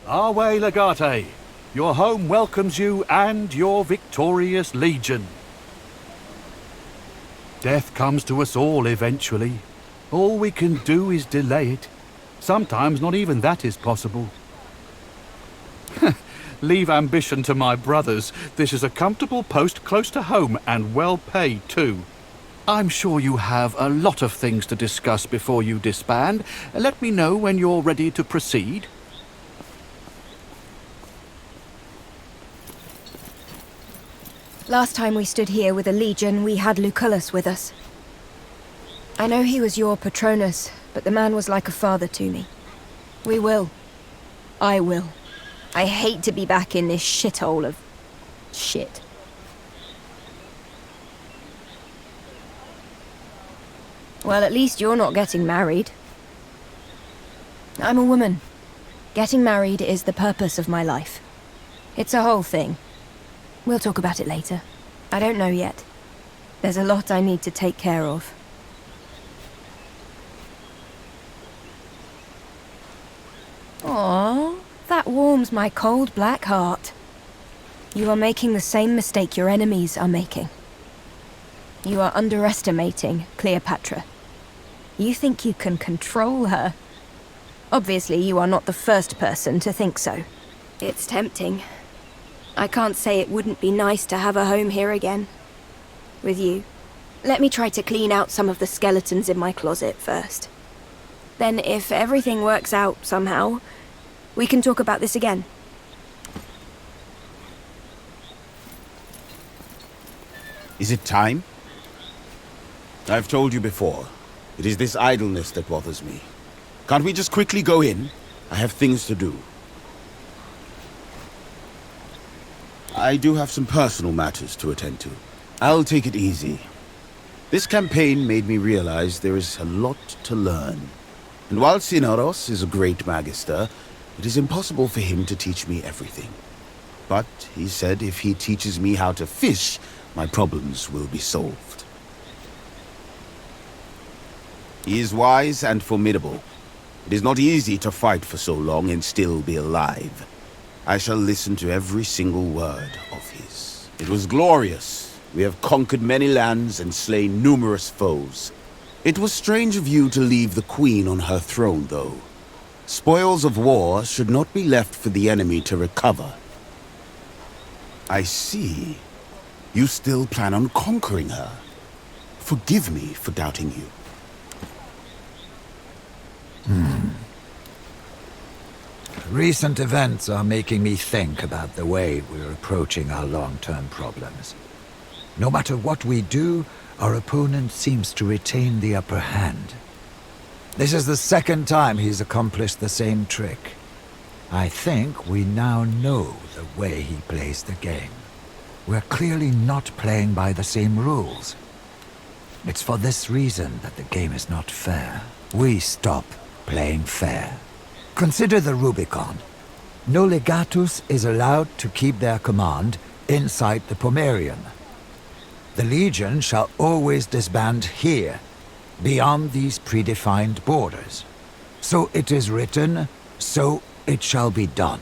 Arwe Legate, your home welcomes you and your victorious legion. Death comes to us all eventually. All we can do is delay it. Sometimes not even that is possible. Leave ambition to my brothers. This is a comfortable post close to home and well paid too. I'm sure you have a lot of things to discuss before you disband. Let me know when you're ready to proceed. Last time we stood here with a legion, we had Lucullus with us. I know he was your Patronus, but the man was like a father to me. We will. I will. I hate to be back in this shithole of... shit. Well, at least you're not getting married. I'm a woman. Getting married is the purpose of my life. It's a whole thing. We'll talk about it later. I don't know yet. There's a lot I need to take care of. Aww, that warms my cold black heart. You are making the same mistake your enemies are making. You are underestimating Cleopatra. You think you can control her. Obviously, you are not the first person to think so. It's tempting. I can't say it wouldn't be nice to have a home here again. With you. Let me try to clean out some of the skeletons in my closet first. Then if everything works out somehow, we can talk about this again. Is it time? I've told you before. It is this idleness that bothers me. Can't we just quickly go in? I have things to do. I do have some personal matters to attend to. I'll take it easy. This campaign made me realize there is a lot to learn. And while Sinaros is a great magister, it is impossible for him to teach me everything. But he said if he teaches me how to fish, my problems will be solved. He is wise and formidable. It is not easy to fight for so long and still be alive. I shall listen to every single word of his. It was glorious. We have conquered many lands and slain numerous foes. It was strange of you to leave the queen on her throne, though. Spoils of war should not be left for the enemy to recover. I see. You still plan on conquering her. Forgive me for doubting you. Recent events are making me think about the way we're approaching our long-term problems. No matter what we do, our opponent seems to retain the upper hand. This is the second time he's accomplished the same trick. I think we now know the way he plays the game. We're clearly not playing by the same rules. It's for this reason that the game is not fair. We stop playing fair. Consider the Rubicon. No legatus is allowed to keep their command inside the Pomerium. The Legion shall always disband here, beyond these predefined borders. So it is written, so it shall be done.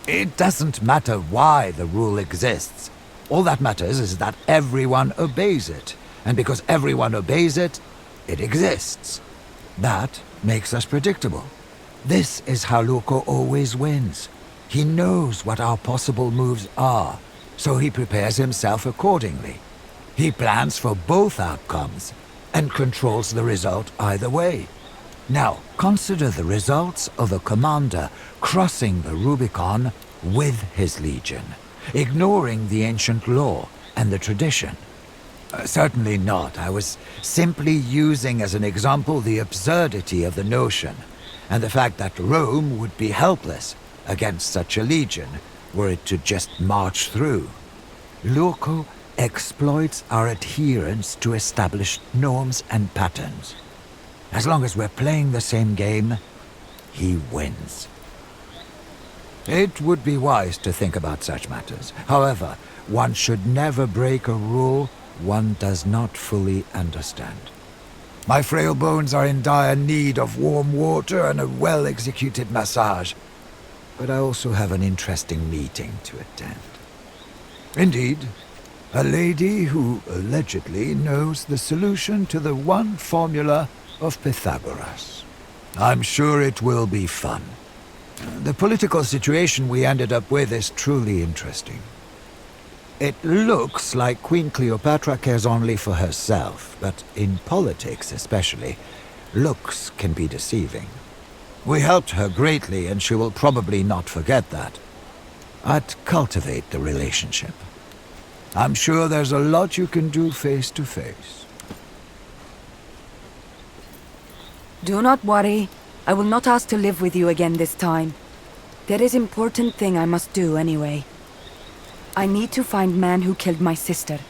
It doesn't matter why the rule exists. All that matters is that everyone obeys it. And because everyone obeys it, it exists. That makes us predictable. This is how Luco always wins. He knows what our possible moves are, so he prepares himself accordingly. He plans for both outcomes and controls the result either way. Now, consider the results of a commander crossing the Rubicon with his legion, ignoring the ancient law and the tradition. Certainly not. I was simply using as an example the absurdity of the notion, and the fact that Rome would be helpless against such a legion were it to just march through. Luco exploits our adherence to established norms and patterns. As long as we're playing the same game, he wins. It would be wise to think about such matters. However, one should never break a rule one does not fully understand. My frail bones are in dire need of warm water and a well-executed massage. But I also have an interesting meeting to attend. Indeed, a lady who allegedly knows the solution to the one formula of Pythagoras. I'm sure it will be fun. The political situation we ended up with is truly interesting. It looks like Queen Cleopatra cares only for herself, but in politics especially, looks can be deceiving. We helped her greatly, and she will probably not forget that. I'd cultivate the relationship. I'm sure there's a lot you can do face to face. Do not worry. I will not ask to live with you again this time. There is important thing I must do anyway. I need to find man who killed my sister,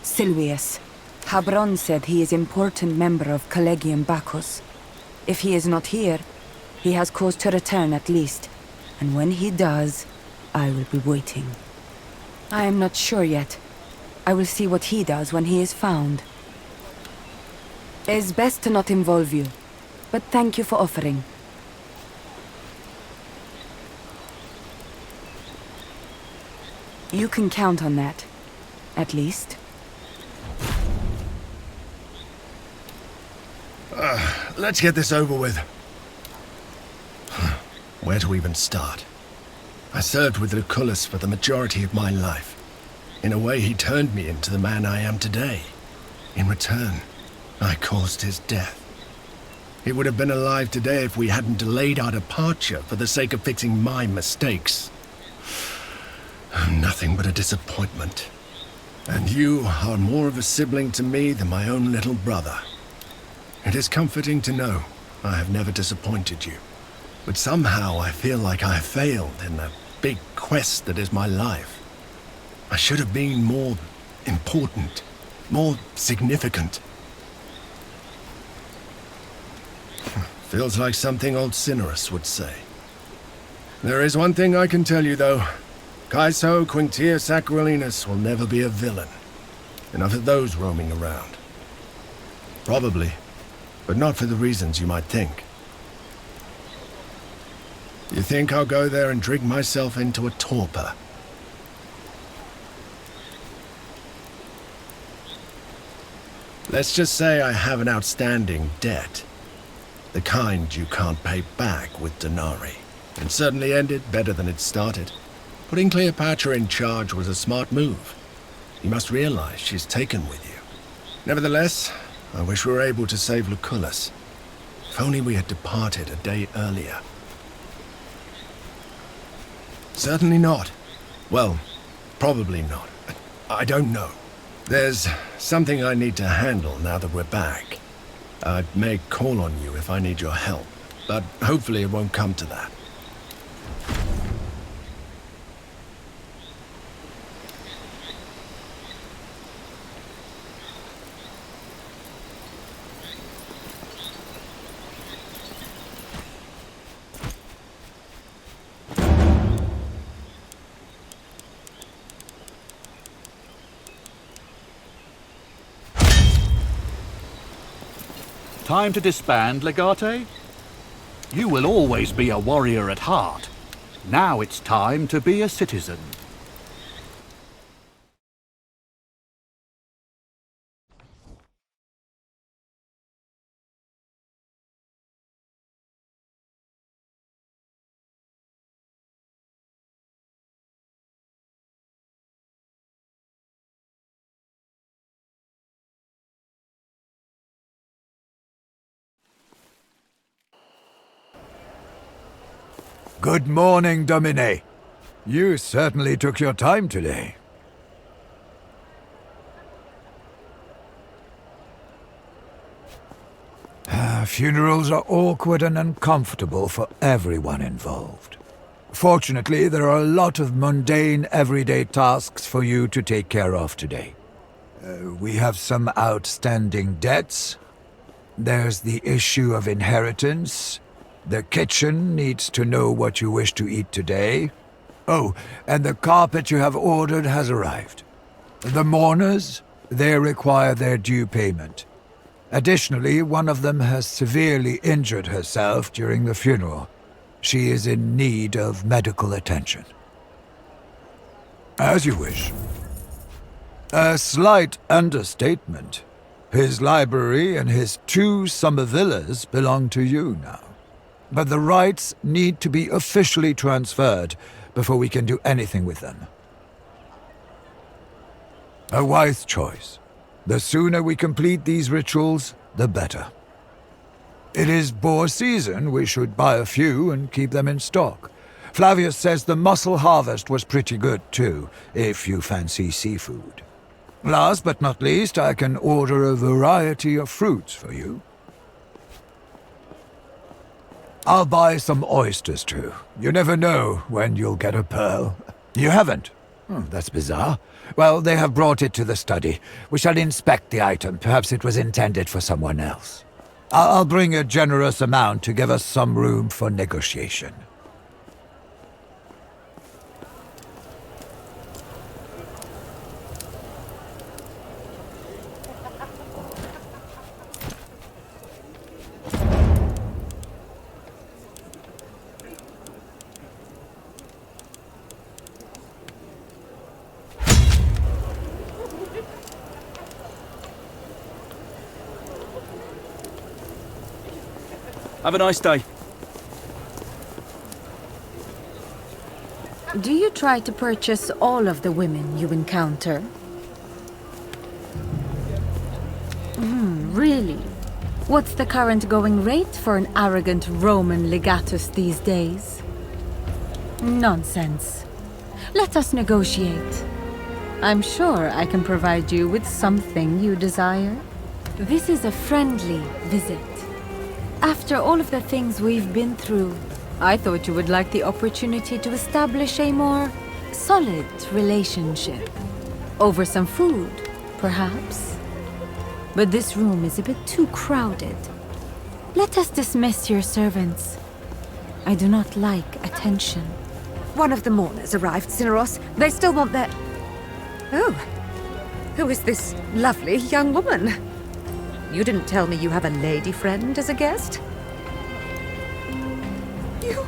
Silvius. Habron said he is important member of Collegium Bacchus. If he is not here, he has cause to return at least. And when he does, I will be waiting. I am not sure yet. I will see what he does when he is found. It is best to not involve you, but thank you for offering. You can count on that, at least. Let's get this over with. Where to even start? I served with Lucullus for the majority of my life. In a way, he turned me into the man I am today. In return, I caused his death. He would have been alive today if we hadn't delayed our departure for the sake of fixing my mistakes. Nothing but a disappointment. And you are more of a sibling to me than my own little brother. It is comforting to know I have never disappointed you. But somehow I feel like I have failed in the big quest that is my life. I should have been more important, more significant. Feels like something old Cinerus would say. There is one thing I can tell you, though. Caeso Quintius Aquilinus will never be a villain. Enough of those roaming around. Probably, but not for the reasons you might think. You think I'll go there and drink myself into a torpor? Let's just say I have an outstanding debt. The kind you can't pay back with denarii. It certainly ended better than it started. Putting Cleopatra in charge was a smart move. You must realize she's taken with you. Nevertheless, I wish we were able to save Lucullus. If only we had departed a day earlier. Certainly not. Well, probably not. I don't know. There's something I need to handle now that we're back. I may call on you if I need your help, but hopefully it won't come to that. Time to disband, Legate? You will always be a warrior at heart. Now it's time to be a citizen. Good morning, Domine. You certainly took your time today. Funerals are awkward and uncomfortable for everyone involved. Fortunately, there are a lot of mundane, everyday tasks for you to take care of today. We have some outstanding debts. There's the issue of inheritance. The kitchen needs to know what you wish to eat today. Oh, and the carpet you have ordered has arrived. The mourners, they require their due payment. Additionally, one of them has severely injured herself during the funeral. She is in need of medical attention. As you wish. A slight understatement. His library and his 2 summer villas belong to you now. But the rights need to be officially transferred before we can do anything with them. A wise choice. The sooner we complete these rituals, the better. It is boar season. We should buy a few and keep them in stock. Flavius says the mussel harvest was pretty good too, if you fancy seafood. Last but not least, I can order a variety of fruits for you. I'll buy some oysters too. You never know when you'll get a pearl. You haven't? Oh, that's bizarre. Well, they have brought it to the study. We shall inspect the item. Perhaps it was intended for someone else. I'll bring a generous amount to give us some room for negotiation. Have a nice day. Do you try to purchase all of the women you encounter? Really? What's the current going rate for an arrogant Roman legatus these days? Nonsense. Let us negotiate. I'm sure I can provide you with something you desire. This is a friendly visit. After all of the things we've been through, I thought you would like the opportunity to establish a more solid relationship. Over some food, perhaps. But this room is a bit too crowded. Let us dismiss your servants. I do not like attention. One of the mourners arrived, Cineros. They still want their... Oh. Who is this lovely young woman? You didn't tell me you have a lady friend as a guest? You...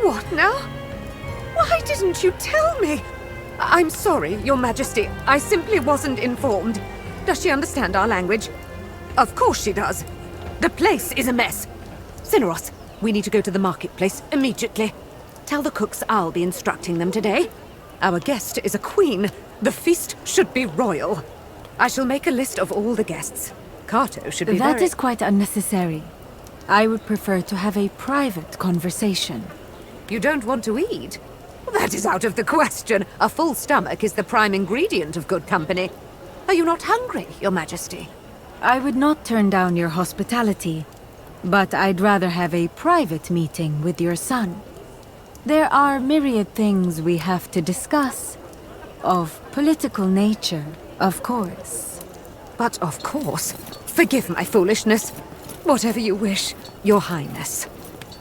What now? Why didn't you tell me? I'm sorry, Your Majesty. I simply wasn't informed. Does she understand our language? Of course she does. The place is a mess. Cineros, we need to go to the marketplace immediately. Tell the cooks I'll be instructing them today. Our guest is a queen. The feast should be royal. I shall make a list of all the guests. Kato should be That is quite unnecessary. I would prefer to have a private conversation. You don't want to eat? That is out of the question. A full stomach is the prime ingredient of good company. Are you not hungry, Your Majesty? I would not turn down your hospitality, but I'd rather have a private meeting with your son. There are myriad things we have to discuss. Of political nature, of course. But of course. Forgive my foolishness. Whatever you wish, Your Highness.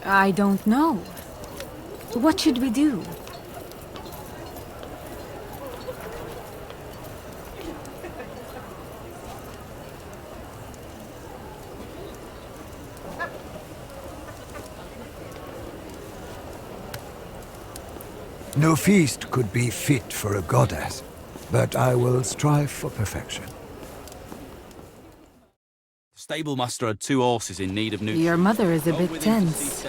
I don't know. What should we do? No feast could be fit for a goddess, but I will strive for perfection. Stable master had 2 horses in need of new. Your mother is a bit tense.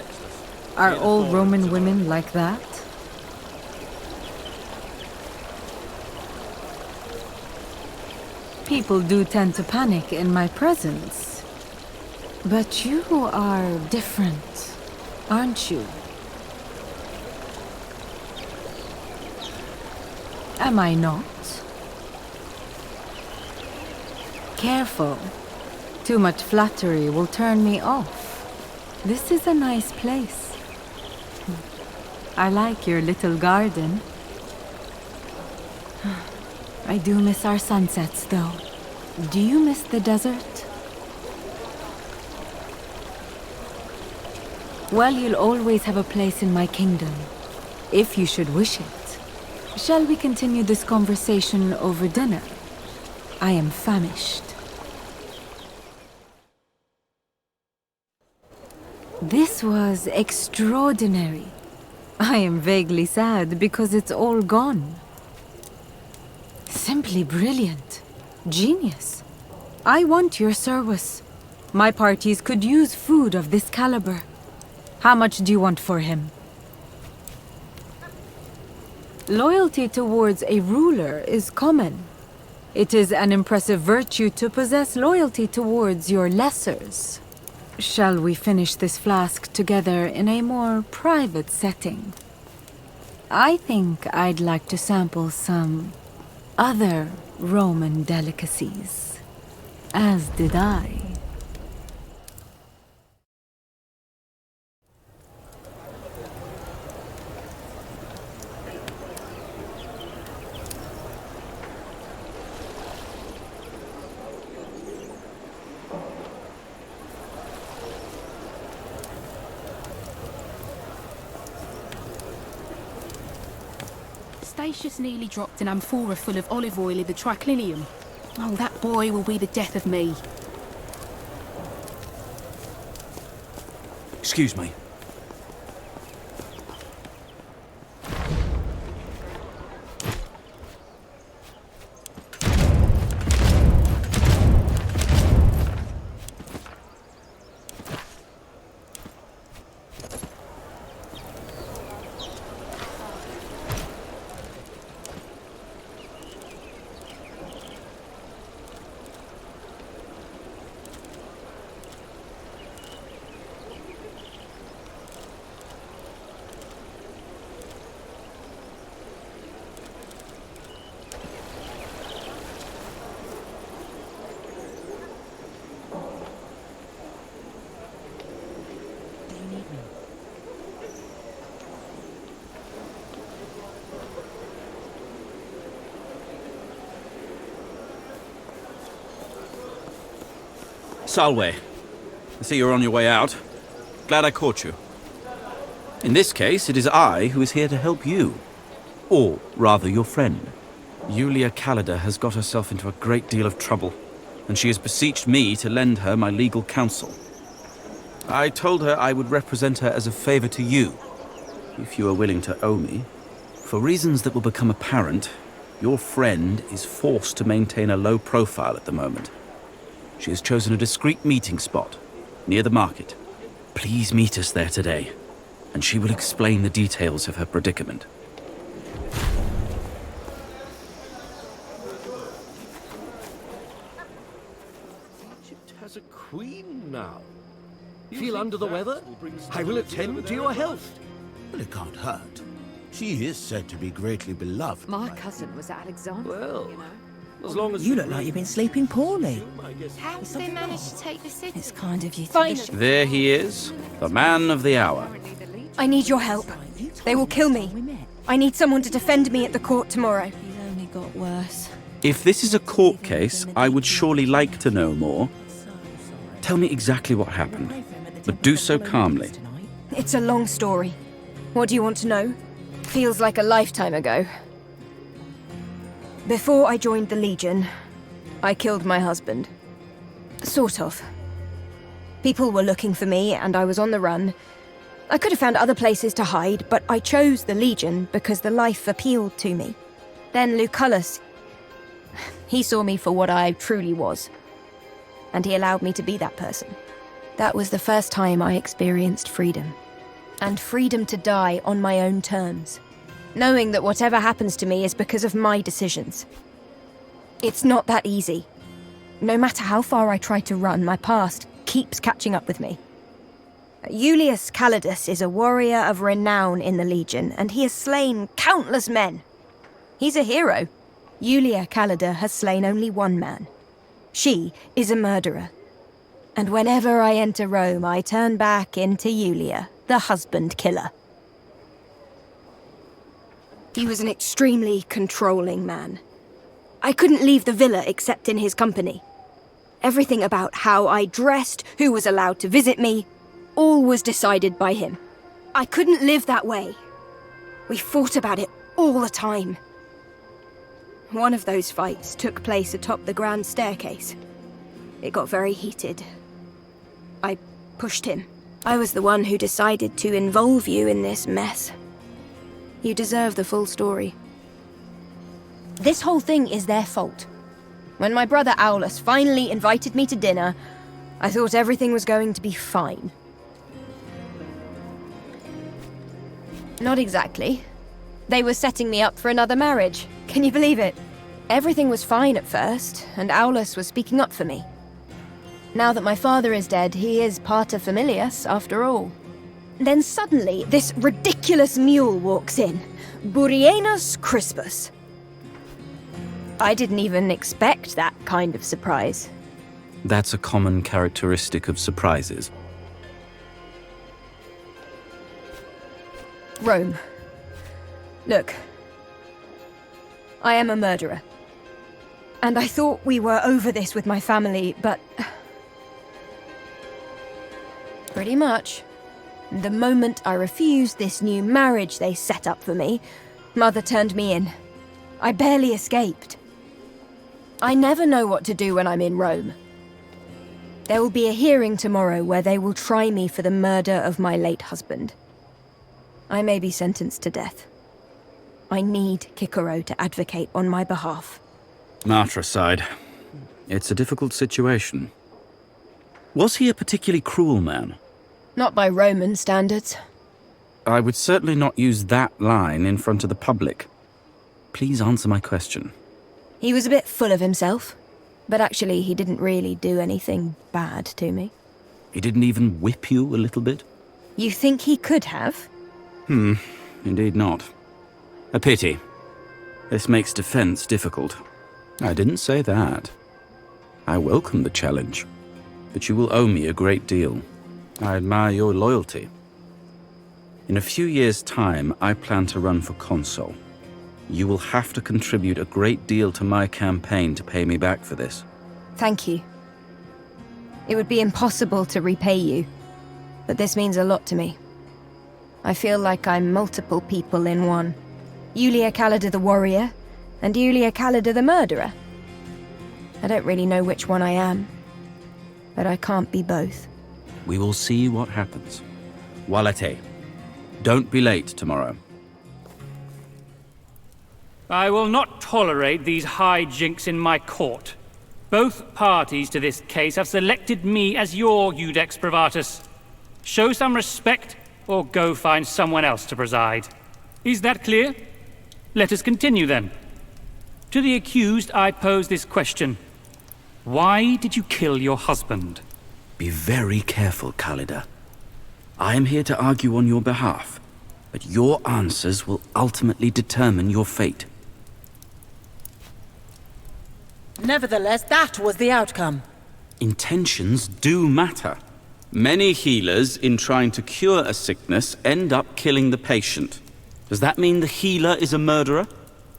Are all Roman women like that? People do tend to panic in my presence. But you are different, aren't you? Am I not? Careful. Too much flattery will turn me off. This is a nice place. I like your little garden. I do miss our sunsets, though. Do you miss the desert? Well, you'll always have a place in my kingdom, if you should wish it. Shall we continue this conversation over dinner? I am famished. This was extraordinary. I am vaguely sad because it's all gone. Simply brilliant. Genius. I want your service. My parties could use food of this caliber. How much do you want for him? Loyalty towards a ruler is common. It is an impressive virtue to possess loyalty towards your lessers. Shall we finish this flask together in a more private setting? I think I'd like to sample some other Roman delicacies. As did I. Statius nearly dropped an amphora full of olive oil in the triclinium. Oh, that boy will be the death of me. Excuse me. Salve. I see you're on your way out. Glad I caught you. In this case, it is I who is here to help you. Or, rather, your friend. Julia Callida has got herself into a great deal of trouble, and she has beseeched me to lend her my legal counsel. I told her I would represent her as a favor to you, if you are willing to owe me. For reasons that will become apparent, your friend is forced to maintain a low profile at the moment. She has chosen a discreet meeting spot, near the market. Please meet us there today, and she will explain the details of her predicament. Egypt has a queen now. Feel under the weather? I will attend to your health. Well, it can't hurt. She is said to be greatly beloved. My cousin was Alexander, Well, you know. as long as You look like you've been sleeping poorly. How did they manage to take the city? It's kind of you to Fine. wish- There he is, the man of the hour. I need your help. They will kill me. I need someone to defend me at the court tomorrow. He's only got worse. If this is a court case, I would surely like to know more. Tell me exactly what happened, but do so calmly. It's a long story. What do you want to know? Feels like a lifetime ago. Before I joined the Legion, I killed my husband. Sort of. People were looking for me, and I was on the run. I could have found other places to hide, but I chose the Legion because the life appealed to me. Then Lucullus, he saw me for what I truly was, and he allowed me to be that person. That was the first time I experienced freedom. And freedom to die on my own terms, knowing that whatever happens to me is because of my decisions. It's not that easy. No matter how far I try to run, my past keeps catching up with me. Julius Calidus is a warrior of renown in the Legion, and he has slain countless men. He's a hero. Julia Callida has slain only one man. She is a murderer. And whenever I enter Rome, I turn back into Julia, the husband killer. He was an extremely controlling man. I couldn't leave the villa except in his company. Everything about how I dressed, who was allowed to visit me, all was decided by him. I couldn't live that way. We fought about it all the time. One of those fights took place atop the grand staircase. It got very heated. I pushed him, I was the one who decided to involve you in this mess. You deserve the full story. This whole thing is their fault. When my brother Aulus finally invited me to dinner, I thought everything was going to be fine. Not exactly. They were setting me up for another marriage. Can you believe it? Everything was fine at first, and Aulus was speaking up for me. Now that my father is dead, he is pater familias, after all. Then suddenly, this ridiculous mule walks in. Burienus Crispus. I didn't even expect that kind of surprise. That's a common characteristic of surprises. Rome. Look. I am a murderer. And I thought we were over this with my family, but... pretty much. The moment I refused this new marriage they set up for me, Mother turned me in. I barely escaped. I never know what to do when I'm in Rome. There will be a hearing tomorrow where they will try me for the murder of my late husband. I may be sentenced to death. I need Cicero to advocate on my behalf. Martricide. It's a difficult situation. Was he a particularly cruel man? Not by Roman standards. I would certainly not use that line in front of the public. Please answer my question. He was a bit full of himself, but actually he didn't really do anything bad to me. He didn't even whip you a little bit? You think he could have? Indeed not. A pity. This makes defense difficult. I didn't say that. I welcome the challenge, but you will owe me a great deal. I admire your loyalty. In a few years' time, I plan to run for consul. You will have to contribute a great deal to my campaign to pay me back for this. Thank you. It would be impossible to repay you, but this means a lot to me. I feel like I'm multiple people in one. Julia Calida the warrior, and Julia Calida the murderer. I don't really know which one I am, but I can't be both. We will see what happens. Walete, don't be late tomorrow. I will not tolerate these hijinks in my court. Both parties to this case have selected me as your Judex Privatus. Show some respect, or go find someone else to preside. Is that clear? Let us continue then. To the accused, I pose this question. Why did you kill your husband? Be very careful, Calida. I am here to argue on your behalf, but your answers will ultimately determine your fate. Nevertheless, that was the outcome. Intentions do matter. Many healers, in trying to cure a sickness, end up killing the patient. Does that mean the healer is a murderer?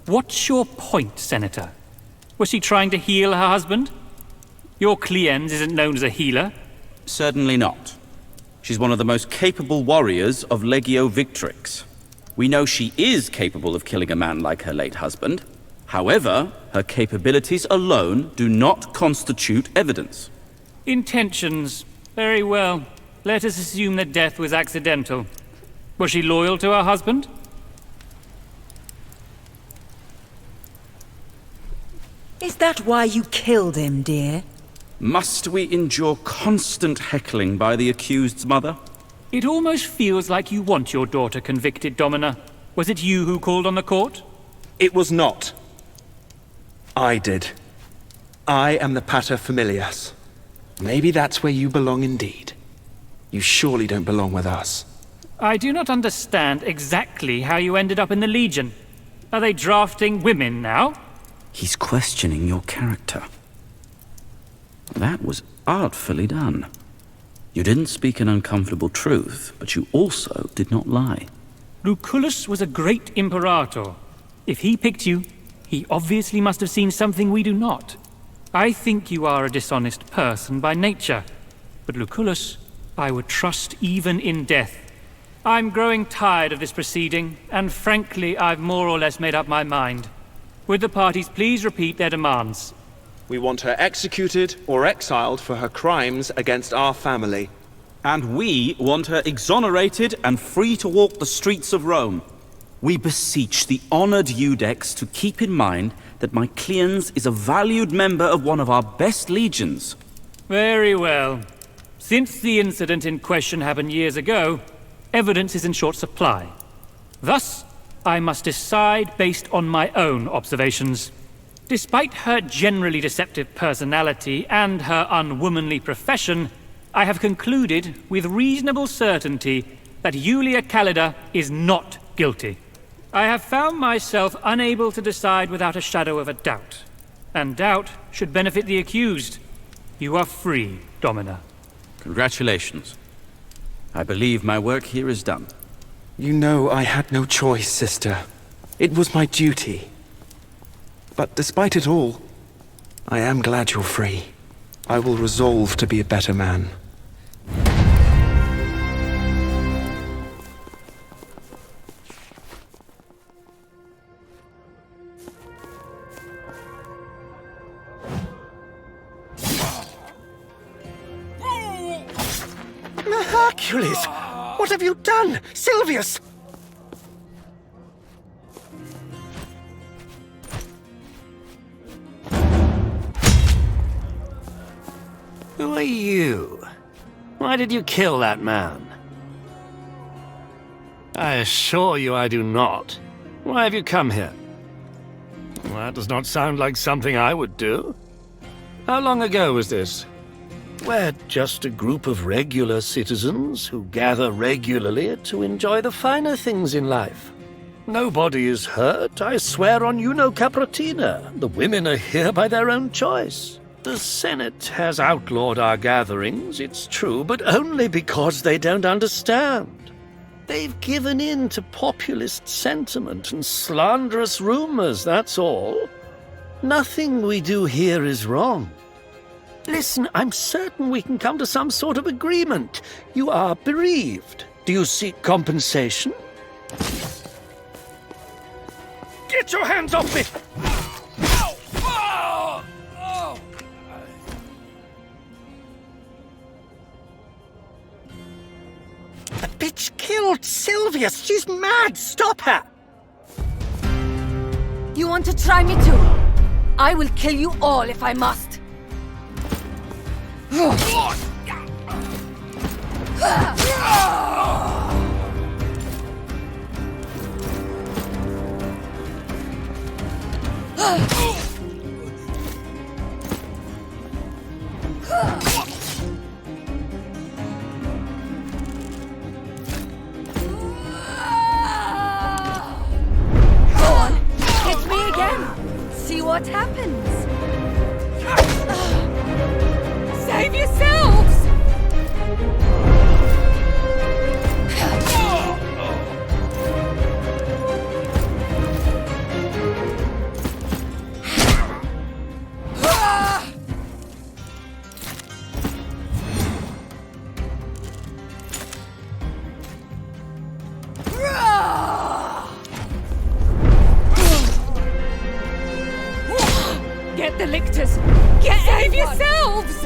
What's your point, Senator? Was she trying to heal her husband? Your client isn't known as a healer. Certainly not. She's one of the most capable warriors of Legio Victrix. We know she is capable of killing a man like her late husband. However, her capabilities alone do not constitute evidence. Intentions. Very well. Let us assume that death was accidental. Was she loyal to her husband? Is that why you killed him, dear? Must we endure constant heckling by the accused's mother? It almost feels like you want your daughter convicted, Domina. Was it you who called on the court? It was not. I did. I am the pater familias. Maybe that's where you belong indeed. You surely don't belong with us. I do not understand exactly how you ended up in the Legion. Are they drafting women now? He's questioning your character. That was artfully done. You didn't speak an uncomfortable truth, but you also did not lie. Lucullus was a great imperator. If he picked you, he obviously must have seen something we do not. I think you are a dishonest person by nature, but Lucullus, I would trust even in death. I'm growing tired of this proceeding, and frankly, I've more or less made up my mind. Would the parties please repeat their demands? We want her executed or exiled for her crimes against our family. And we want her exonerated and free to walk the streets of Rome. We beseech the honored Iudex to keep in mind that my client is a valued member of one of our best legions. Very well. Since the incident in question happened years ago, evidence is in short supply. Thus, I must decide based on my own observations. Despite her generally deceptive personality and her unwomanly profession, I have concluded with reasonable certainty that Julia Callida is not guilty. I have found myself unable to decide without a shadow of a doubt. And doubt should benefit the accused. You are free, Domina. Congratulations. I believe my work here is done. You know I had no choice, sister. It was my duty. But despite it all, I am glad you're free. I will resolve to be a better man. Hercules! What have you done? Silvius! Who are you? Why did you kill that man? I assure you I do not. Why have you come here? Well, that does not sound like something I would do. How long ago was this? We're just a group of regular citizens who gather regularly to enjoy the finer things in life. Nobody is hurt, I swear on Juno Capratina. The women are here by their own choice. The Senate has outlawed our gatherings, it's true, but only because they don't understand. They've given in to populist sentiment and slanderous rumors, that's all. Nothing we do here is wrong. Listen, I'm certain we can come to some sort of agreement. You are bereaved. Do you seek compensation? Get your hands off me! The bitch killed Silvius! She's mad! Stop her! You want to try me too? I will kill you all if I must. See what happens. Save yourselves! Get the lictors! Save yourselves!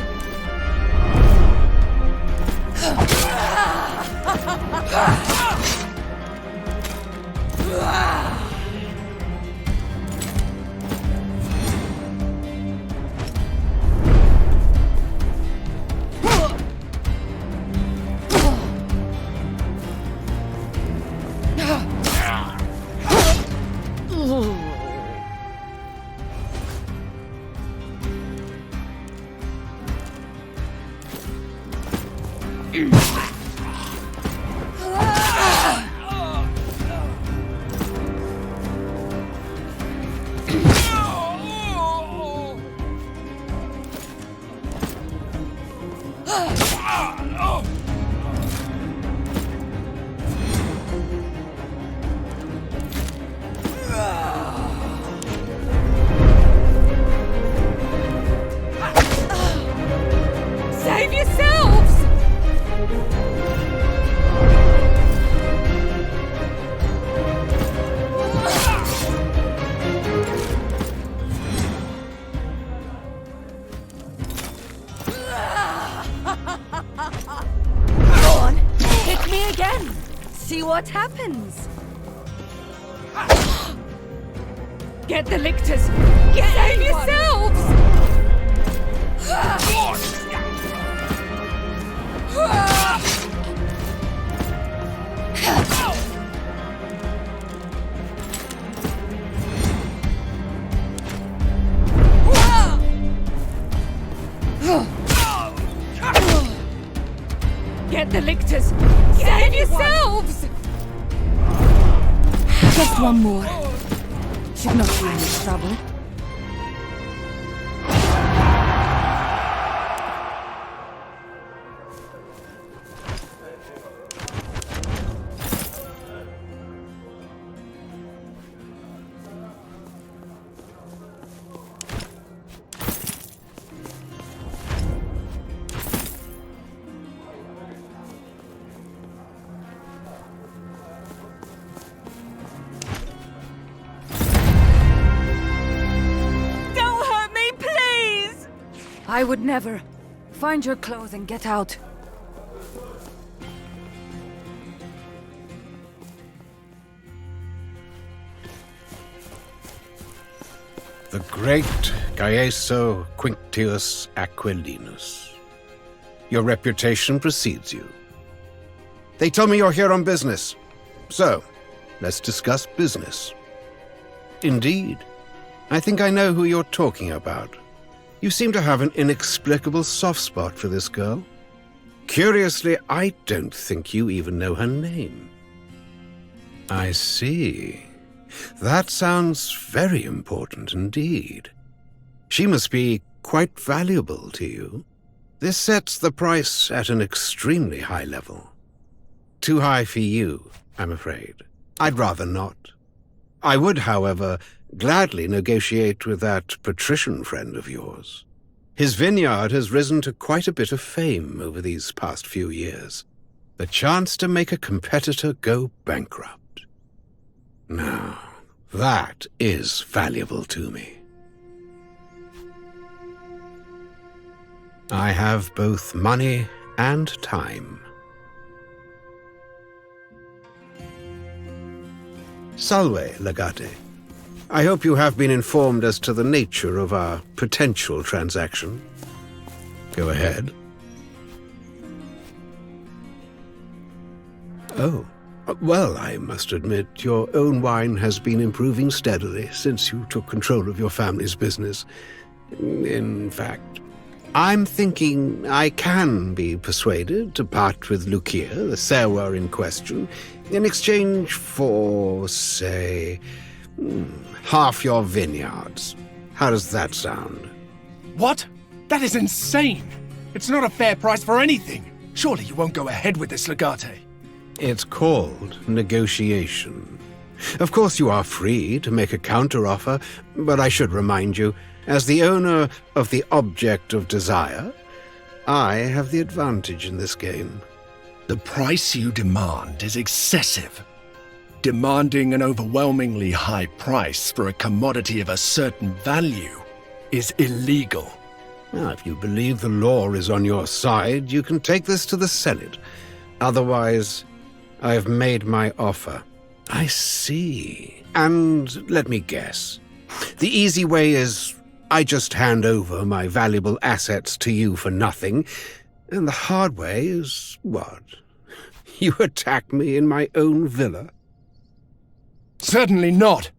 again! See what happens! Get the lictors! Save yourselves! Get the lictors! Save yourselves! Just one more. Should not be any trouble. I would never. Find your clothes and get out. The great Gaeso Quinctius Aquilinus. Your reputation precedes you. They tell me you're here on business. So, let's discuss business. Indeed. I think I know who you're talking about. You seem to have an inexplicable soft spot for this girl. Curiously, I don't think you even know her name. I see. That sounds very important indeed. She must be quite valuable to you. This sets the price at an extremely high level. Too high for you, I'm afraid. I'd rather not. I would, however, gladly negotiate with that patrician friend of yours. His vineyard has risen to quite a bit of fame over these past few years. The chance to make a competitor go bankrupt. Now, that is valuable to me. I have both money and time. Salve, Legate. I hope you have been informed as to the nature of our potential transaction. Go ahead. Oh, well, I must admit, your own wine has been improving steadily since you took control of your family's business. In fact, I'm thinking I can be persuaded to part with Lucia, the sewer in question, in exchange for, say, half your vineyards. How does that sound? What? That is insane! It's not a fair price for anything! Surely you won't go ahead with this, Legate. It's called negotiation. Of course you are free to make a counteroffer, but I should remind you, as the owner of the object of desire, I have the advantage in this game. The price you demand is excessive. Demanding an overwhelmingly high price for a commodity of a certain value is illegal. Now, if you believe the law is on your side, you can take this to the Senate. Otherwise, I've made my offer. I see. And let me guess. The easy way is I just hand over my valuable assets to you for nothing, and the hard way is what? You attack me in my own villa? Certainly not.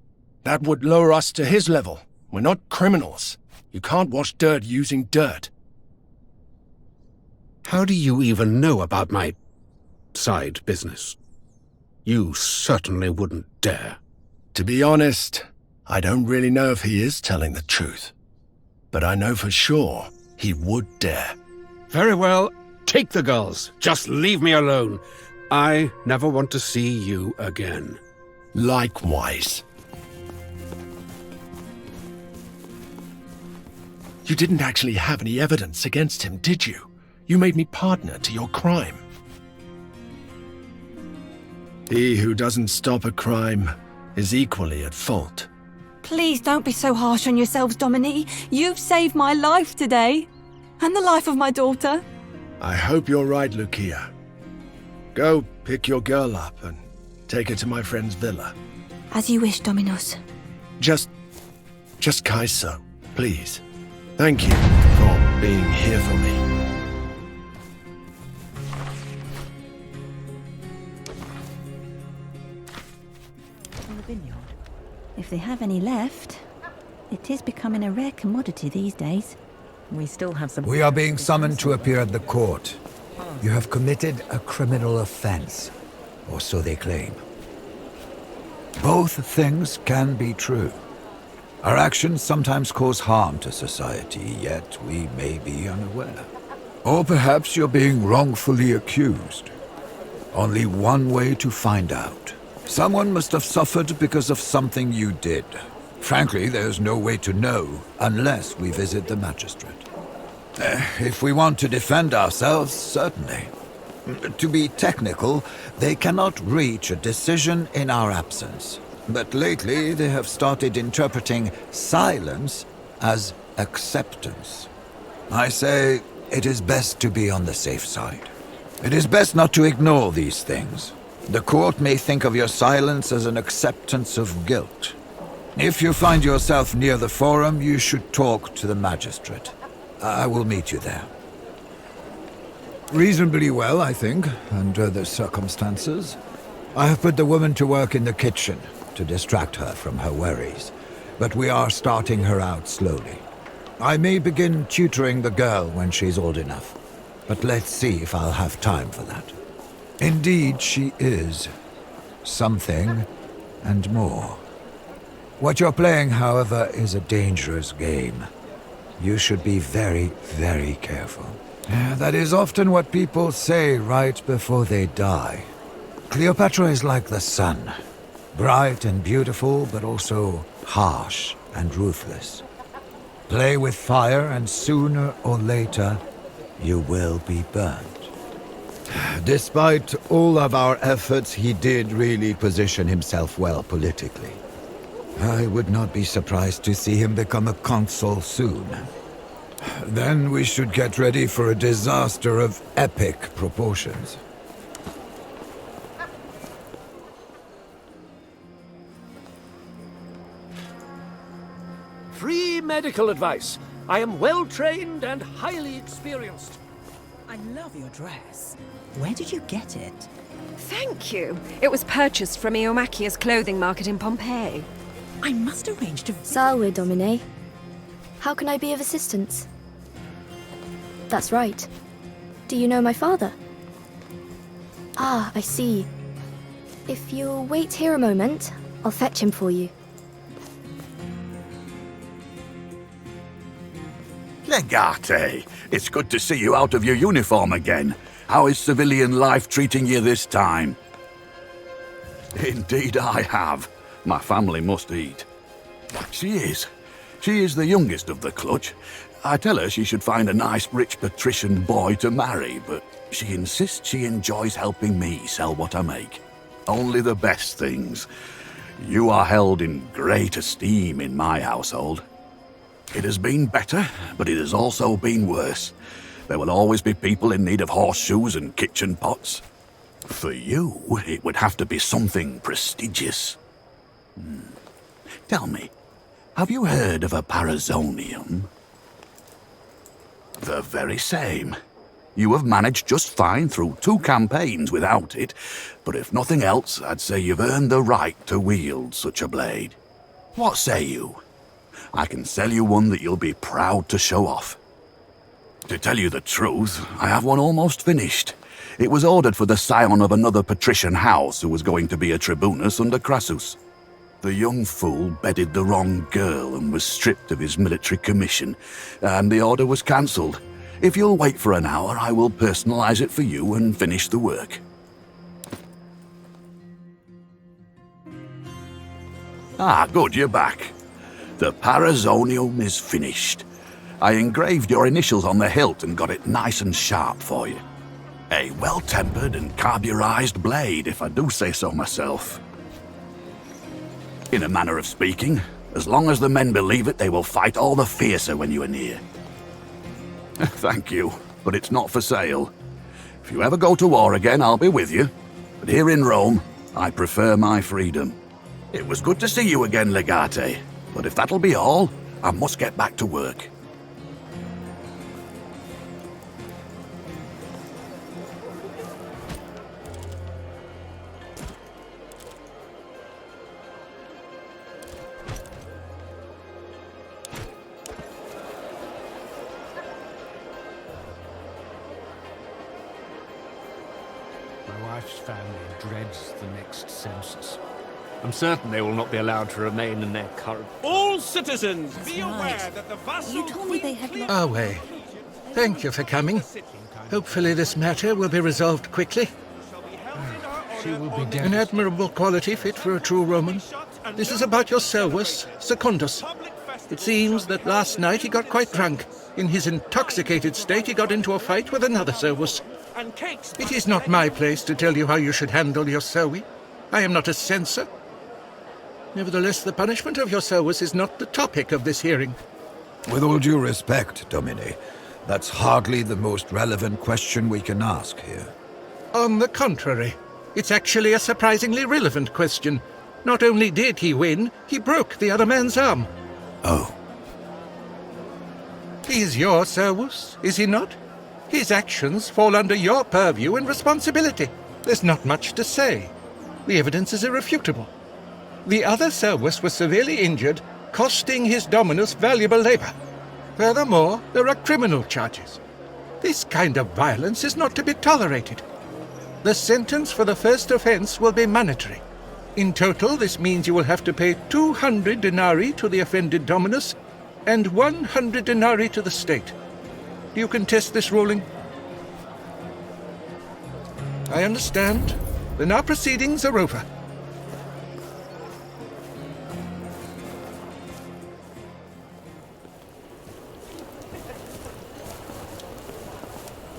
That would lower us to his level. We're not criminals. You can't wash dirt using dirt. How do you even know about my side business? You certainly wouldn't dare. To be honest, I don't really know if he is telling the truth. But I know for sure he would dare. Very well. Take the girls. Just leave me alone. I never want to see you again. Likewise. You didn't actually have any evidence against him, did you? You made me partner to your crime. He who doesn't stop a crime is equally at fault. Please don't be so harsh on yourselves, Dominique. You've saved my life today. And the life of my daughter. I hope you're right, Lucia. Go pick your girl up and take her to my friend's villa. As you wish, Dominos. Just Kaiso, please. Thank you for being here for me. On the vineyard. If they have any left, it is becoming a rare commodity these days. We still have some... We are being summoned to appear at the court. You have committed a criminal offense, or so they claim. Both things can be true. Our actions sometimes cause harm to society, yet we may be unaware. Or perhaps you're being wrongfully accused. Only one way to find out. Someone must have suffered because of something you did. Frankly, there's no way to know unless we visit the magistrate. If we want to defend ourselves, certainly. To be technical, they cannot reach a decision in our absence. But lately, they have started interpreting silence as acceptance. I say it is best to be on the safe side. It is best not to ignore these things. The court may think of your silence as an acceptance of guilt. If you find yourself near the forum, you should talk to the magistrate. I will meet you there. Reasonably well, I think, under the circumstances. I have put the woman to work in the kitchen to distract her from her worries, but we are starting her out slowly. I may begin tutoring the girl when she's old enough, but let's see if I'll have time for that. Indeed, she is something and more. What you're playing, however, is a dangerous game. You should be very, very careful. That is often what people say right before they die. Cleopatra is like the sun. Bright and beautiful, but also harsh and ruthless. Play with fire and sooner or later, you will be burned. Despite all of our efforts, he did really position himself well politically. I would not be surprised to see him become a consul soon. Then we should get ready for a disaster of epic proportions. Free medical advice. I am well trained and highly experienced. I love your dress. Where did you get it? Thank you. It was purchased from Iomachia's clothing market in Pompeii. I must arrange to... Salve, Domine. How can I be of assistance? That's right. Do you know my father? Ah, I see. If you'll wait here a moment, I'll fetch him for you. Legate, it's good to see you out of your uniform again. How is civilian life treating you this time? Indeed I have. My family must eat. She is. She is the youngest of the clutch. I tell her she should find a nice rich patrician boy to marry, but she insists she enjoys helping me sell what I make. Only the best things. You are held in great esteem in my household. It has been better, but it has also been worse. There will always be people in need of horseshoes and kitchen pots. For you, it would have to be something prestigious. Tell me, have you heard of a parazonium? The very same. You have managed just fine through 2 campaigns without it, but if nothing else, I'd say you've earned the right to wield such a blade. What say you? I can sell you one that you'll be proud to show off. To tell you the truth, I have one almost finished. It was ordered for the scion of another patrician house who was going to be a tribunus under Crassus. The young fool bedded the wrong girl and was stripped of his military commission, and the order was cancelled. If you'll wait for an hour, I will personalize it for you and finish the work. Ah, good, you're back. The parazonium is finished. I engraved your initials on the hilt and got it nice and sharp for you. A well-tempered and carburized blade, if I do say so myself. In a manner of speaking, as long as the men believe it, they will fight all the fiercer when you are near. Thank you, but it's not for sale. If you ever go to war again, I'll be with you. But here in Rome, I prefer my freedom. It was good to see you again, Legate. But if that'll be all, I must get back to work. My wife's family dreads the next census. I'm certain they will not be allowed to remain in their current... All citizens, be aware that the vassal... You told me they had lost... Awe, thank you for coming. Hopefully this matter will be resolved quickly. She will be dead. An admirable quality fit for a true Roman. This is about your servus, Secundus. It seems that last night he got quite drunk. In his intoxicated state, he got into a fight with another servus. It is not my place to tell you how you should handle your servi. I am not a censor. Nevertheless, the punishment of your servus is not the topic of this hearing. With all due respect, Domine, that's hardly the most relevant question we can ask here. On the contrary, it's actually a surprisingly relevant question. Not only did he win, he broke the other man's arm. Oh. He's your servus, is he not? His actions fall under your purview and responsibility. There's not much to say. The evidence is irrefutable. The other servus was severely injured, costing his dominus valuable labor. Furthermore, there are criminal charges. This kind of violence is not to be tolerated. The sentence for the first offense will be monetary. In total, this means you will have to pay 200 denarii to the offended dominus and 100 denarii to the state. Do you contest this ruling? I understand. Then our proceedings are over.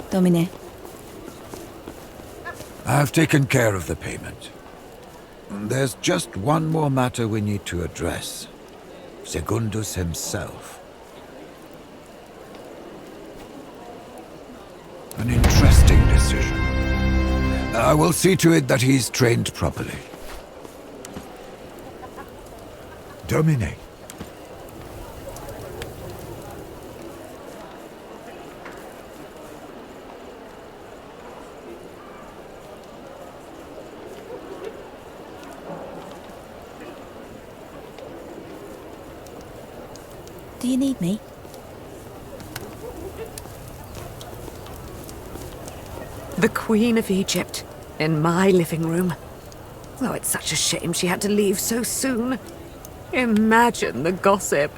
Domine. I've taken care of the payment. There's just one more matter we need to address. Secundus himself. An interesting decision. I will see to it that he's trained properly. Domine. Do you need me? The Queen of Egypt, in my living room. Oh, it's such a shame she had to leave so soon. Imagine the gossip.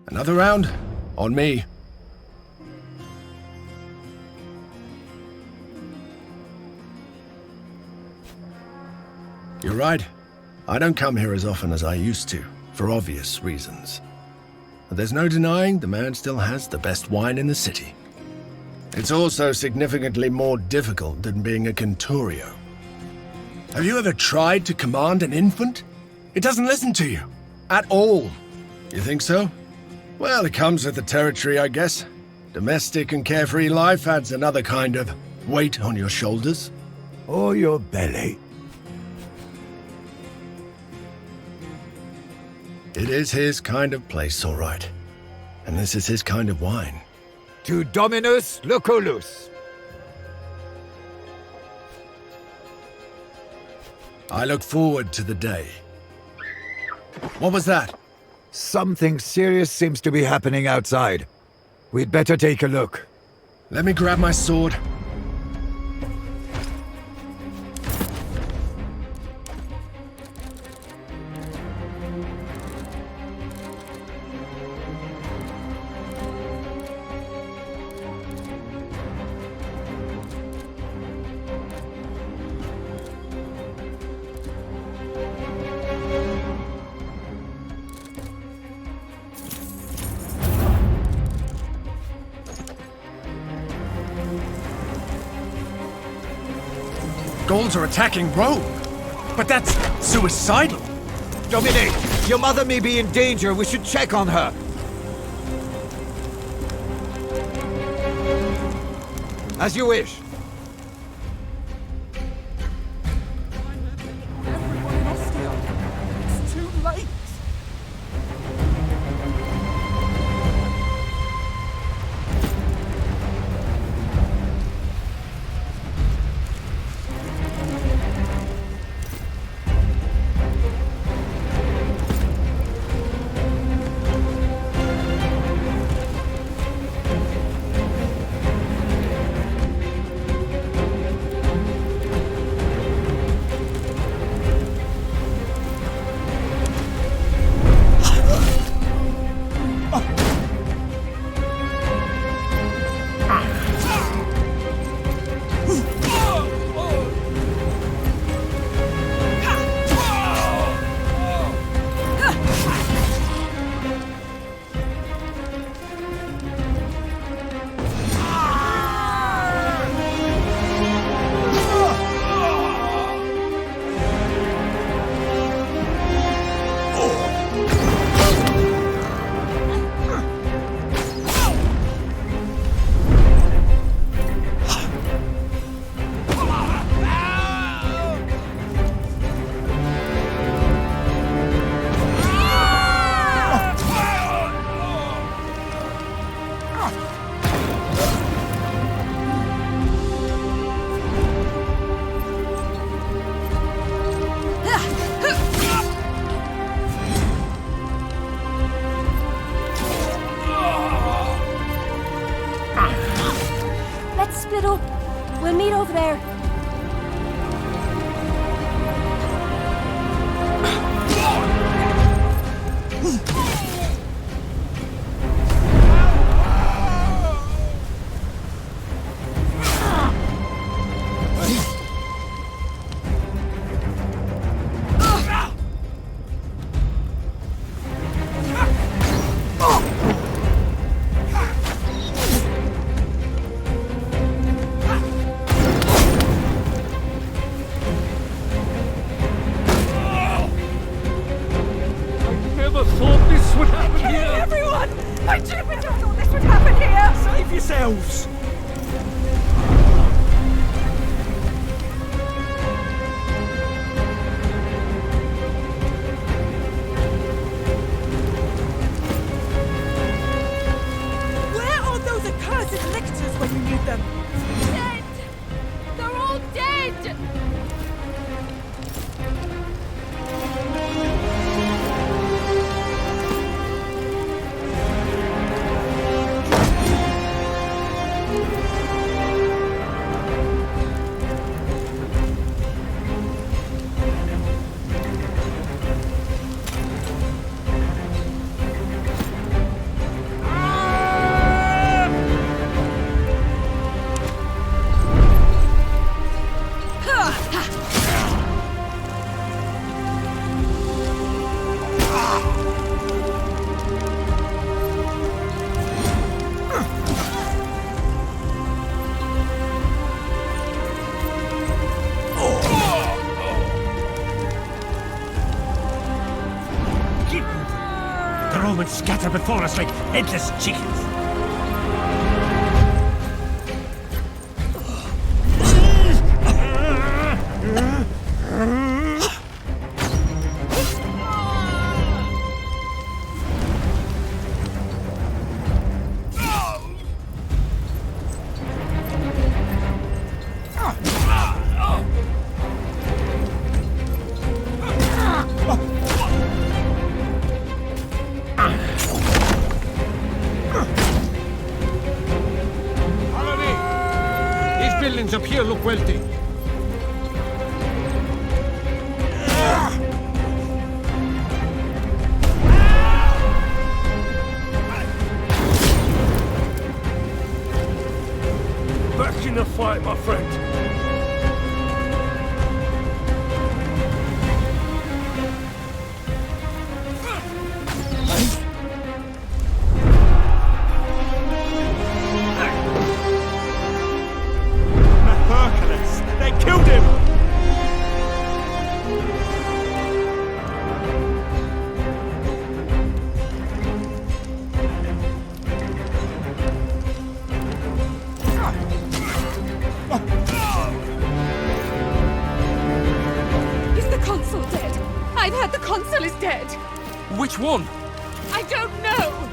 Another round? On me. You're right. I don't come here as often as I used to, for obvious reasons. But there's no denying the man still has the best wine in the city. It's also significantly more difficult than being a centurio. Have you ever tried to command an infant? It doesn't listen to you. At all. You think so? Well, it comes with the territory, I guess. Domestic and carefree life adds another kind of weight on your shoulders. Or your belly. It is his kind of place, all right. And this is his kind of wine. To Dominus Lucullus. I look forward to the day. What was that? Something serious seems to be happening outside. We'd better take a look. Let me grab my sword. Gauls are attacking Rome. But that's suicidal. Dominic, your mother may be in danger. We should check on her. As you wish. It's too late. Let's split up. We'll meet over there. Yourselves! Where are those accursed lictors when you need them? Dead! They're all dead! The Romans scatter before us like headless chickens. Buildings up here look wealthy. Back in the fight, my friend. They killed him! is dead. Which one? I don't know.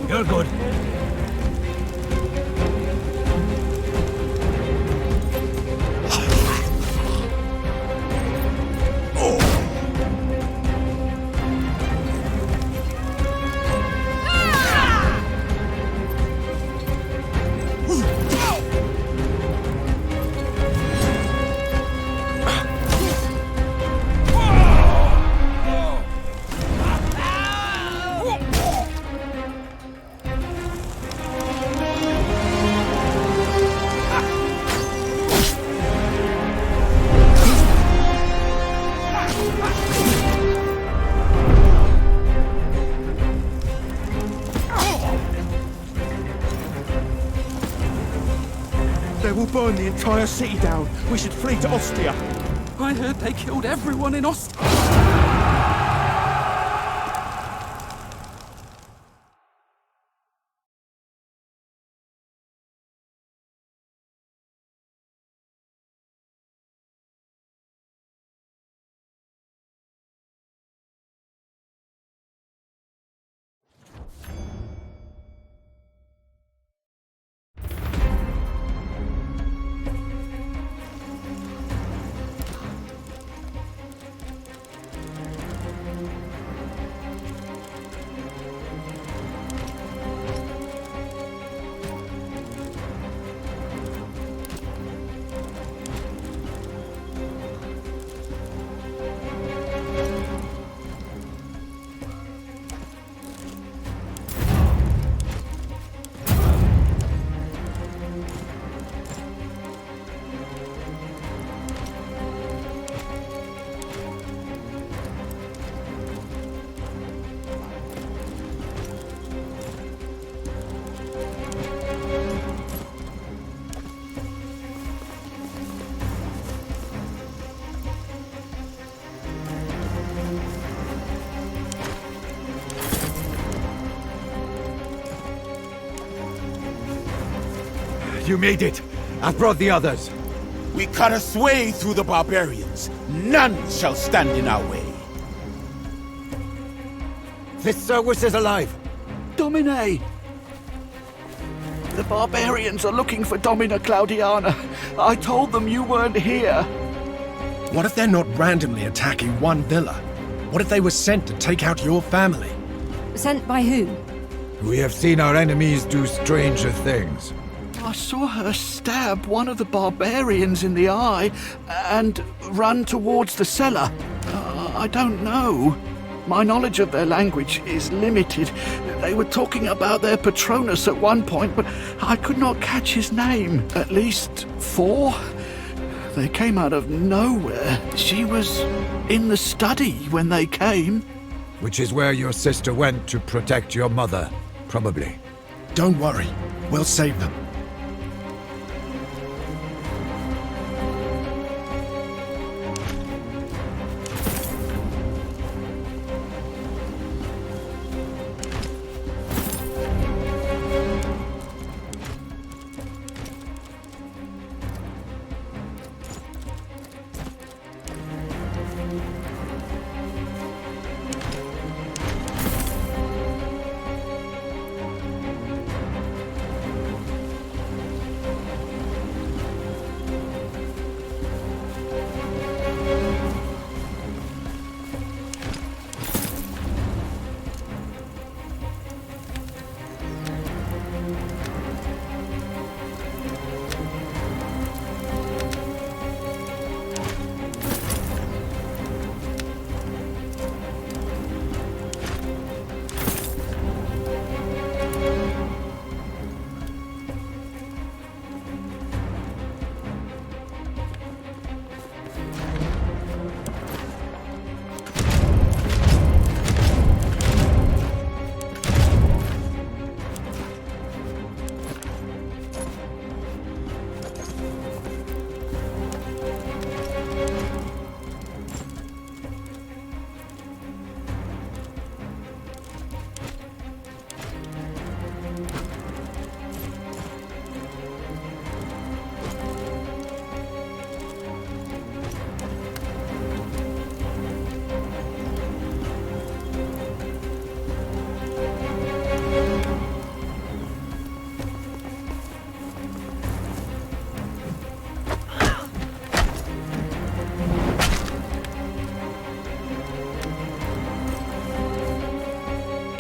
You're good. They will burn the entire city down. We should flee to Ostia. I heard they killed everyone in Ostia. You made it. I've brought the others. We cut a way through the barbarians. None shall stand in our way. This Serwis is alive. Domine! The barbarians are looking for Domina Claudiana. I told them you weren't here. What if they're not randomly attacking one villa? What if they were sent to take out your family? Sent by who? We have seen our enemies do stranger things. I saw her stab one of the barbarians in the eye and run towards the cellar. I don't know. My knowledge of their language is limited. They were talking about their Patronus at one point, but I could not catch his name. At least 4. They came out of nowhere. She was in the study when they came. Which is where your sister went to protect your mother, probably. Don't worry. We'll save them.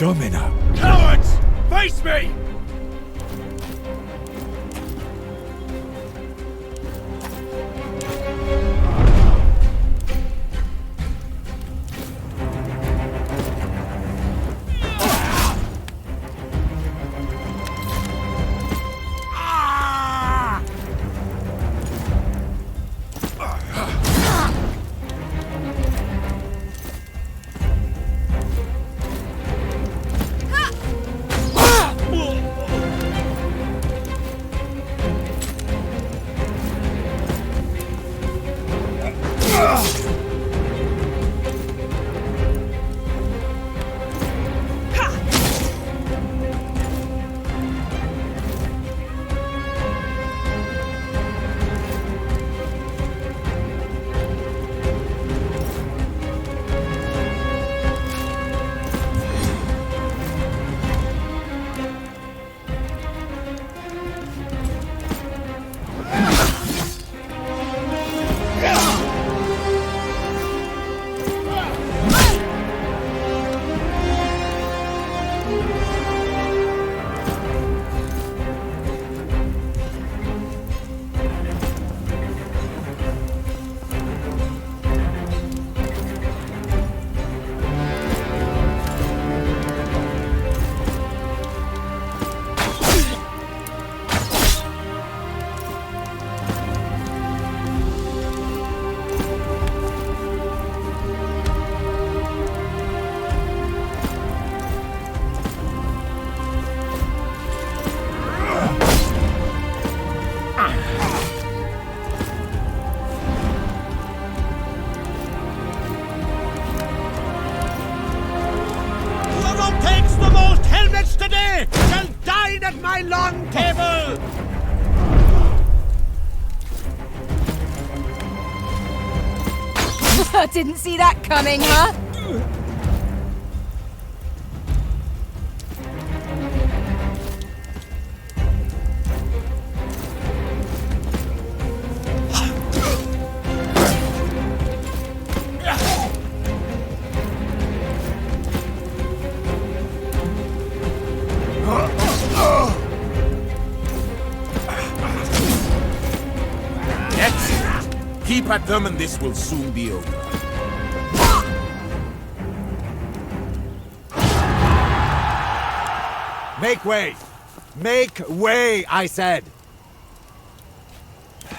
Domina. Cowards! Face me! At my long table! Didn't see that coming, huh? Keep at them and this will soon be over. Make way! Make way, I said!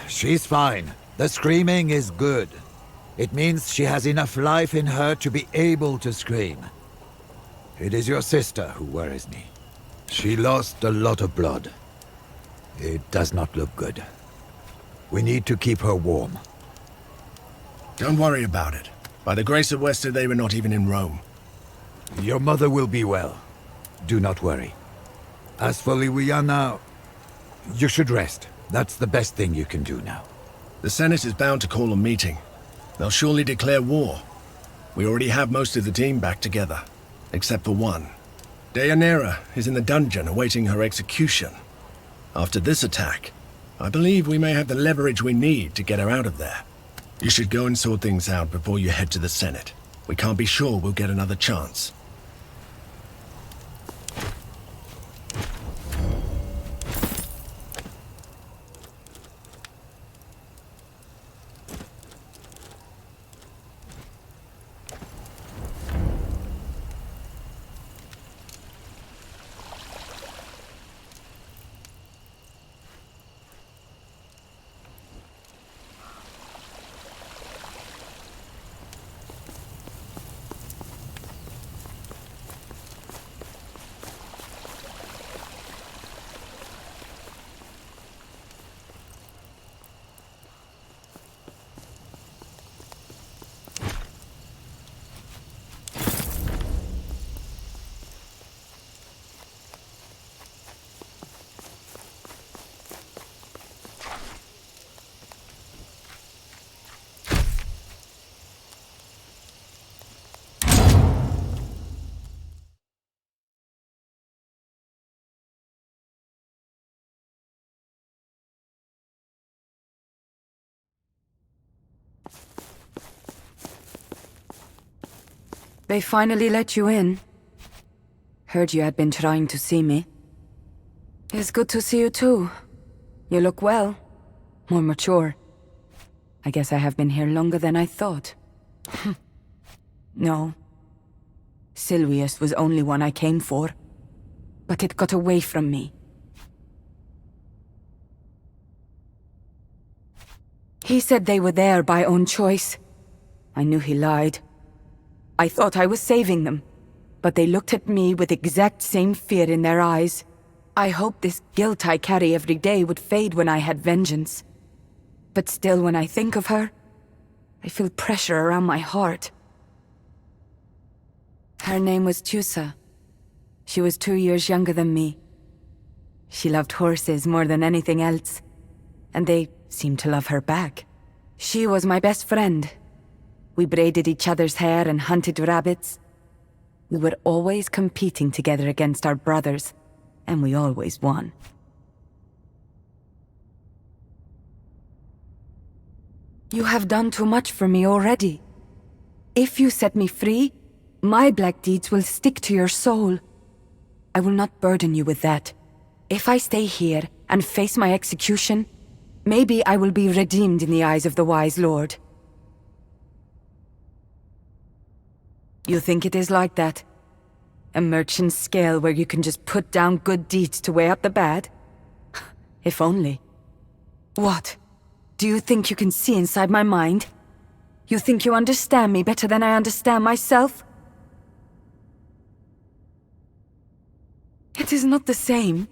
She's fine. The screaming is good. It means she has enough life in her to be able to scream. It is your sister who worries me. She lost a lot of blood. It does not look good. We need to keep her warm. Don't worry about it. By the grace of Wester, they were not even in Rome. Your mother will be well. Do not worry. As for Liwiana, you should rest. That's the best thing you can do now. The Senate is bound to call a meeting. They'll surely declare war. We already have most of the team back together, except for one. Deianira is in the dungeon awaiting her execution. After this attack, I believe we may have the leverage we need to get her out of there. You should go and sort things out before you head to the Senate. We can't be sure we'll get another chance. They finally let you in. Heard you had been trying to see me. It's good to see you too. You look well. More mature. I guess I have been here longer than I thought. No. Silvius was only one I came for. But it got away from me. He said they were there by own choice. I knew he lied. I thought I was saving them. But they looked at me with exact same fear in their eyes. I hoped this guilt I carry every day would fade when I had vengeance. But still, when I think of her, I feel pressure around my heart. Her name was Tusa. She was 2 years younger than me. She loved horses more than anything else, and they seemed to love her back. She was my best friend. We braided each other's hair and hunted rabbits. We were always competing together against our brothers, and we always won. You have done too much for me already. If you set me free, my black deeds will stick to your soul. I will not burden you with that. If I stay here and face my execution, maybe I will be redeemed in the eyes of the wise lord. You think it is like that? A merchant scale where you can just put down good deeds to weigh up the bad? If only. What? Do you think you can see inside my mind? You think you understand me better than I understand myself? It is not the same.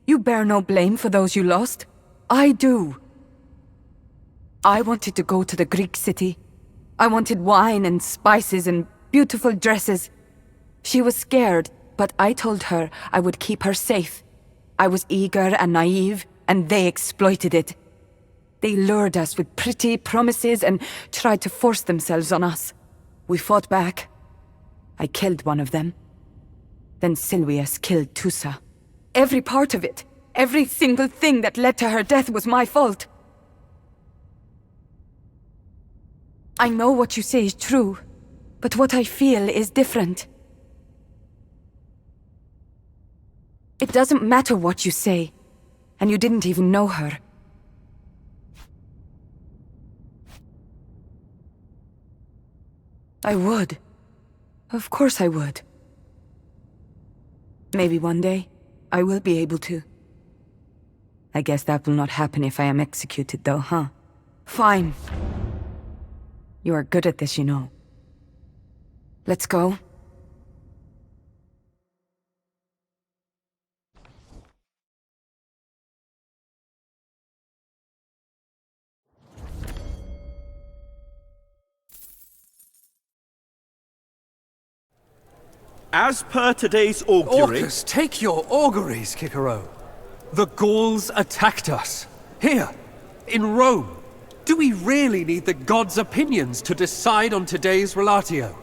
You bear no blame for those you lost. I do. I wanted to go to the Greek city. I wanted wine and spices and beautiful dresses. She was scared, but I told her I would keep her safe. I was eager and naive, and they exploited it. They lured us with pretty promises and tried to force themselves on us. We fought back. I killed one of them. Then Silvius killed Tusa. Every part of it, every single thing that led to her death was my fault. I know what you say is true, but what I feel is different. It doesn't matter what you say, and you didn't even know her. I would. Of course I would. Maybe one day, I will be able to. I guess that will not happen if I am executed though, huh? Fine. You are good at this, you know. Let's go. As per today's augury... Orcus, take your auguries, Cicero. The Gauls attacked us. Here, in Rome. Do we really need the gods' opinions to decide on today's relatio?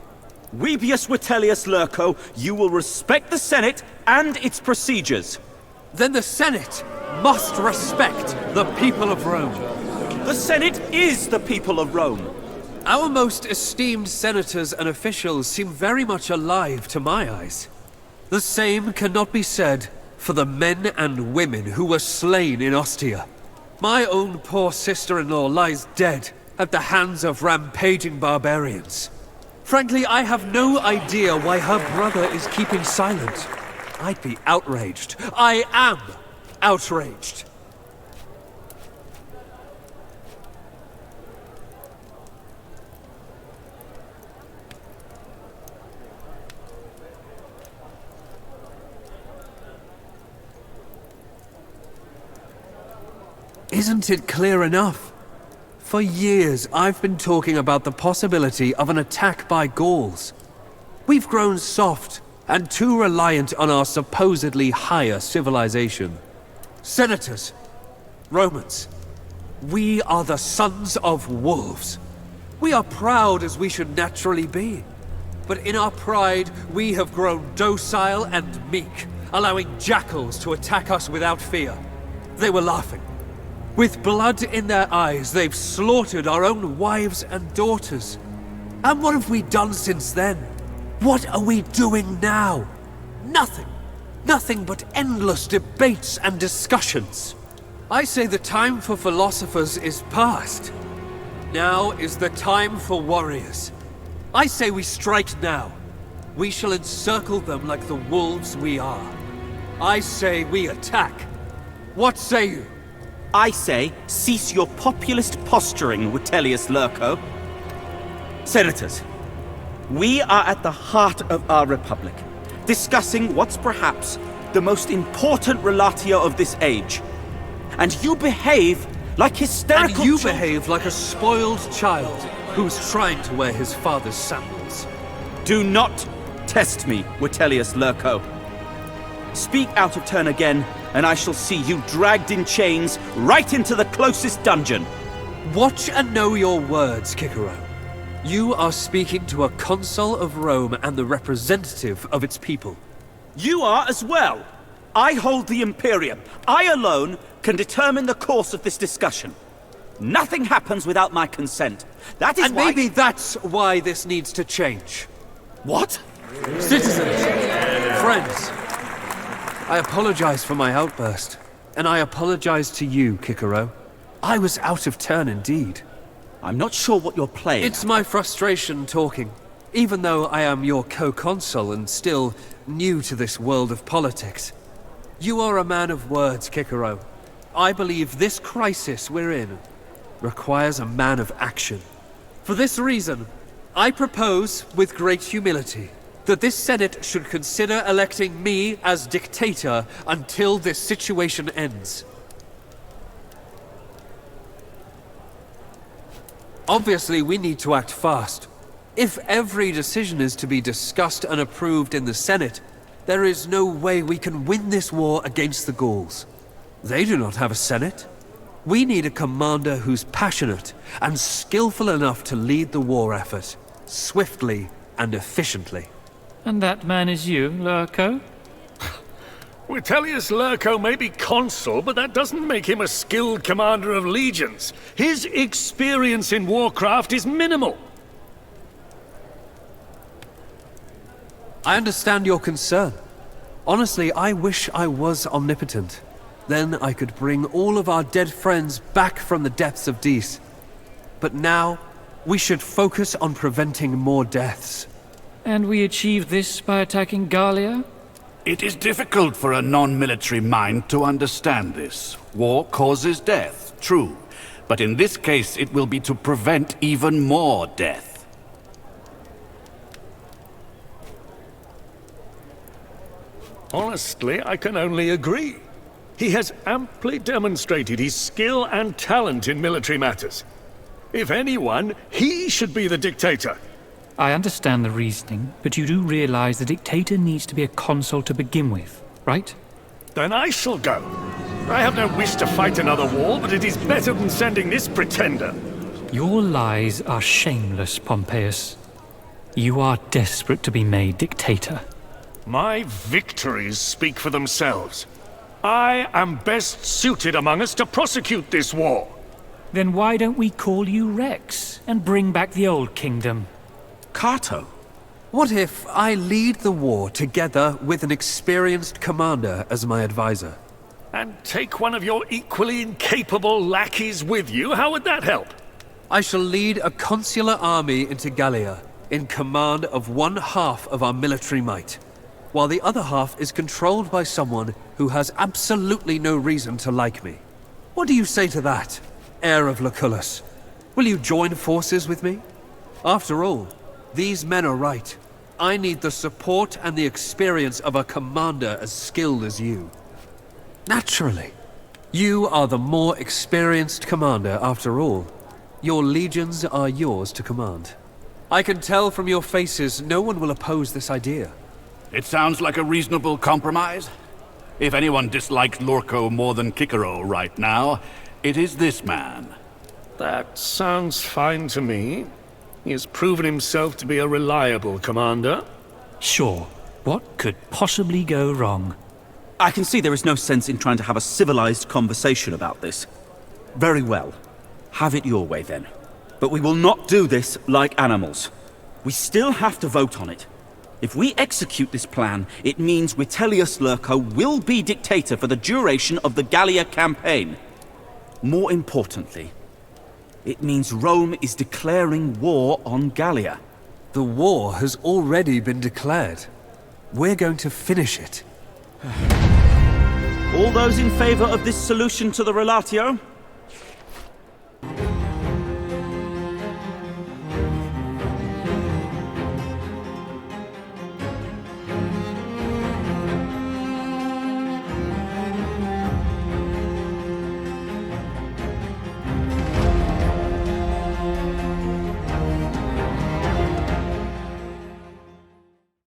Webius Vitellius Lurco, you will respect the Senate and its procedures. Then the Senate must respect the people of Rome. The Senate is the people of Rome. Our most esteemed senators and officials seem very much alive to my eyes. The same cannot be said for the men and women who were slain in Ostia. My own poor sister-in-law lies dead at the hands of rampaging barbarians. Frankly, I have no idea why her brother is keeping silent. I'd be outraged. I am outraged. Isn't it clear enough? For years, I've been talking about the possibility of an attack by Gauls. We've grown soft and too reliant on our supposedly higher civilization. Senators, Romans, we are the sons of wolves. We are proud as we should naturally be. But in our pride, we have grown docile and meek, allowing jackals to attack us without fear. They were laughing. With blood in their eyes, they've slaughtered our own wives and daughters. And what have we done since then? What are we doing now? Nothing. Nothing but endless debates and discussions. I say the time for philosophers is past. Now is the time for warriors. I say we strike now. We shall encircle them like the wolves we are. I say we attack. What say you? I say cease your populist posturing, Vitellius Lurco. Senators, we are at the heart of our republic, discussing what's perhaps the most important relatio of this age. And you behave like hysterical And you behave like a spoiled child who's trying to wear his father's sandals. Do not test me, Vitellius Lurco. Speak out of turn again, and I shall see you dragged in chains right into the closest dungeon. Watch and know your words, Cicero. You are speaking to a consul of Rome and the representative of its people. You are as well. I hold the Imperium. I alone can determine the course of this discussion. Nothing happens without my consent. That is and why... maybe that's why this needs to change. What? Citizens, friends, I apologize for my outburst, and I apologize to you, Cicero. I was out of turn indeed. I'm not sure what you're playing. It's my frustration talking. Even though I am your co-consul and still new to this world of politics. You are a man of words, Cicero. I believe this crisis we're in requires a man of action. For this reason, I propose, with great humility, that this Senate should consider electing me as dictator until this situation ends. Obviously, we need to act fast. If every decision is to be discussed and approved in the Senate, there is no way we can win this war against the Gauls. They do not have a Senate. We need a commander who's passionate and skillful enough to lead the war effort, swiftly and efficiently. And that man is you, Lurco? Vitellius Lurco may be consul, but that doesn't make him a skilled commander of legions. His experience in warcraft is minimal. I understand your concern. Honestly, I wish I was omnipotent. Then I could bring all of our dead friends back from the depths of Dis. But now, we should focus on preventing more deaths. And we achieve this by attacking Gallia? It is difficult for a non-military mind to understand this. War causes death, true. But in this case, it will be to prevent even more death. Honestly, I can only agree. He has amply demonstrated his skill and talent in military matters. If anyone, he should be the dictator. I understand the reasoning, but you do realize the dictator needs to be a consul to begin with, right? Then I shall go. I have no wish to fight another war, but it is better than sending this pretender. Your lies are shameless, Pompeius. You are desperate to be made dictator. My victories speak for themselves. I am best suited among us to prosecute this war. Then why don't we call you Rex and bring back the old kingdom? Cato? What if I lead the war together with an experienced commander as my advisor? And take one of your equally incapable lackeys with you? How would that help? I shall lead a consular army into Gallia, in command of one half of our military might, while the other half is controlled by someone who has absolutely no reason to like me. What do you say to that, heir of Lucullus? Will you join forces with me? After all, these men are right. I need the support and the experience of a commander as skilled as you. Naturally. You are the more experienced commander after all. Your legions are yours to command. I can tell from your faces no one will oppose this idea. It sounds like a reasonable compromise. If anyone dislikes Lurco more than Cicero right now, it is this man. That sounds fine to me. He has proven himself to be a reliable commander. Sure. What could possibly go wrong? I can see there is no sense in trying to have a civilized conversation about this. Very well. Have it your way then. But we will not do this like animals. We still have to vote on it. If we execute this plan, it means Vitellius Lurco will be dictator for the duration of the Gallia campaign. More importantly, it means Rome is declaring war on Gallia. The war has already been declared. We're going to finish it. All those in favor of this solution to the relatio?